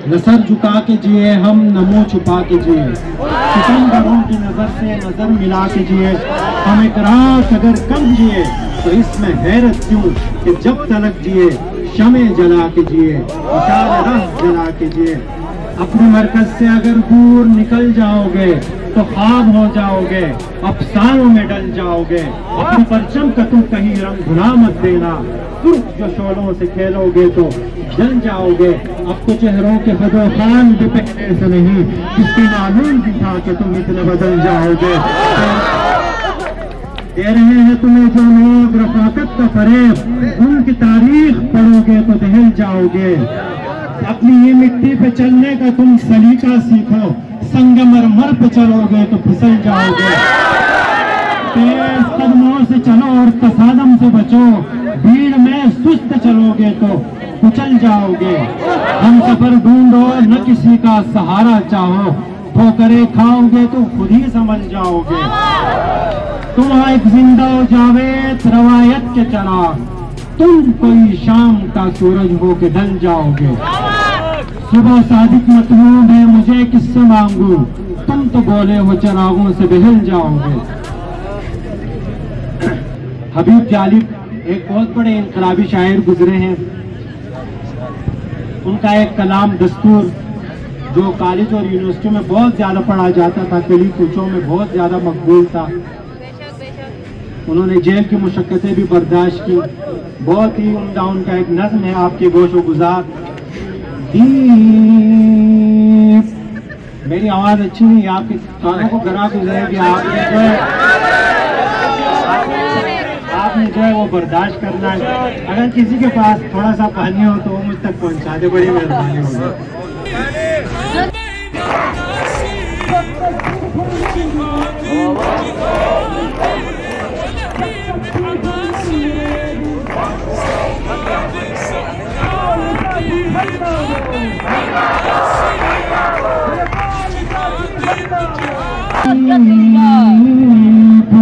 न सर झुका के जिए हम, न मुँह छुपा के जिए, सितमगरों की नज़र से नज़र मिला के जिए, हम एक रात अगर कम जिए तो इसमें हैरत क्यों कि जब तलक जिए शमे जला के जिए, इशारे राह जला के जिए। अपने मरकज से अगर दूर निकल जाओगे तो ख्वाब हो जाओगे, अफसानों में डल जाओगे। अपने परचम का तुम कहीं रंग भुला मत देना, सुर्ख जो शोलों से खेलोगे तो जल जाओगे। अब तो चेहरों के बदोखान भी पहले से नहीं, किसकी मालूम भी था कि तुम इतने बदल जाओगे। दे रहे हैं तुम्हें जो लोग रफाकत का फरेब, उनकी तारीख पढ़ोगे तो दहल जाओगे। अपनी ये मिट्टी पे चलने का तुम सलीका सीखो, संगमरमर पे चलोगे तो फिसल जाओगे। तेज कदमों से चलो और तसादम से बचो, भीड़ में सुस्त चलोगे तो कुचल जाओगे। हम सफर ढूंढो न किसी का सहारा चाहो, ठोकरें खाओगे तो खुद ही समझ जाओगे। तुम एक जिंदा जावेद रवायत के चराग, तुम कोई शाम का सूरज हो के ढल जाओगे। सुबह सादिक मतलूब है मुझे किससे मांगू, तुम तो बोले हो चरागों से बहल जाओगे। हबीब जालिब एक बहुत बड़े इनकलाबी शायर गुजरे हैं। उनका एक कलाम दस्तूर जो कॉलेज और यूनिवर्सिटी में बहुत ज्यादा पढ़ा जाता था, कली कुचों में बहुत ज्यादा मकबूल था। उन्होंने जेल की मुशक्कतें भी बर्दाश्त की। बहुत ही उम्दा उनका एक नज़्म है आपके गोशो गुजार। मेरी आवाज अच्छी नहीं, आपके कानों को गरा गुजरेगी। आपने जो है वो बर्दाश्त करना है। अगर किसी के पास थोड़ा सा पानी हो तो वो मुझ तक पहुंचा दे, बड़ी मेहरबानी होगी।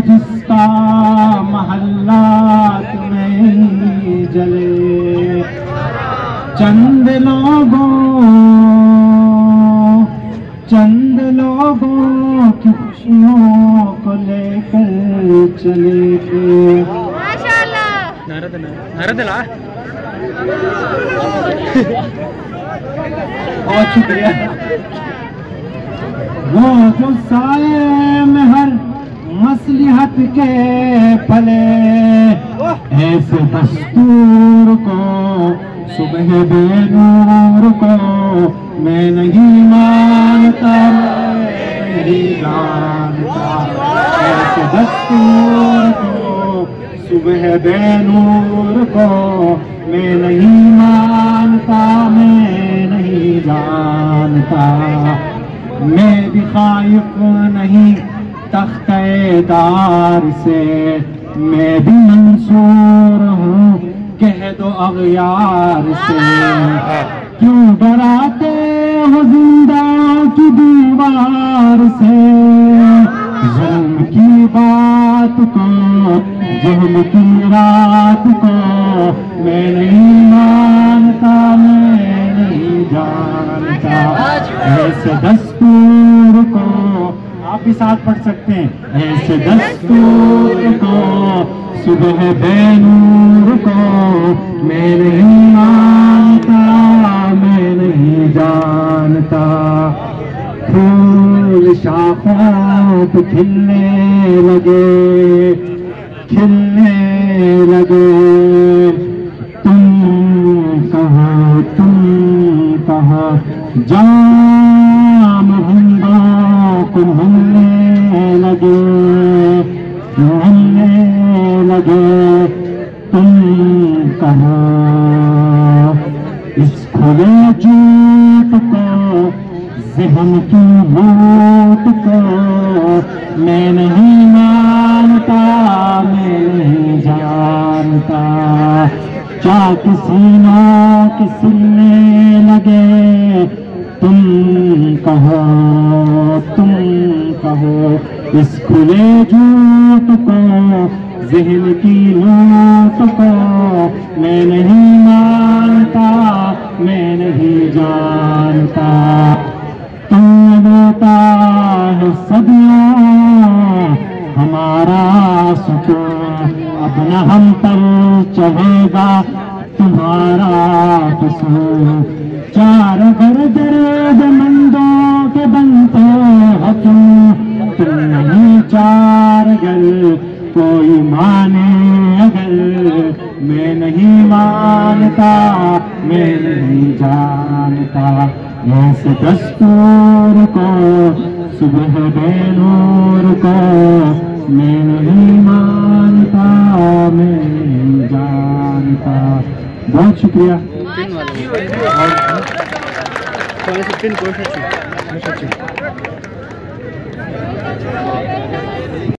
जिसका महल्ला तुम्हें जले, चंद लोगों की खुशियों को लेकर चले थे। बहुत शुक्रिया। वो जो साए में हर मसलिहत के फले, ऐसे दस्तूर को सुबह बेनूर को मैं नहीं मानता, मैं नहीं जानता। ऐसे दस्तूर को सुबह बेनूर को मैं नहीं मानता, मैं नहीं जानता। मैं भी खाइफ नहीं तख्तेदार से, मैं भी मंसूर हूँ कह दो अगयार से। क्यों डराते हो जिंदा की दीवार से, जुल्म की बात को, जुल्म की रात को मैं नहीं मानता, मैं नहीं जानता। ऐसे दस्तूर को, आप भी साथ पढ़ सकते हैं। ऐसे दस्तूर को सुबह बेनूर को मैं नहीं मानता, मैं नहीं जानता। फूल शाखों पे खिलने लगे, खिलने लगे। तुम कहो जाम हिंदों को मिलने लगे, मिलने लगे। तुम कहो इस खुले झूठ को, ज़हन की लूट को मैं नहीं मानता, मैं नहीं जानता। चाक सीनों के सिलने लगे। तुम कहो इस खुले झूठ को, ज़हन की लूट को मैं नहीं मानता, मैं नहीं जानता। तू देता है सदियों हमारा सुकून, अब न हम पर चढ़ेगा तुम्हारा कसूर। चार घर दर्दमंदों के बनते हो तुम नहीं चार घर कोई माने अगर, मैं नहीं मानता मैं नहीं जानता। ऐसे दस्तूर को सुबह बेनूर को मैं नहीं मानता मैं नहीं जानता। बहुत शुक्रिया। पिन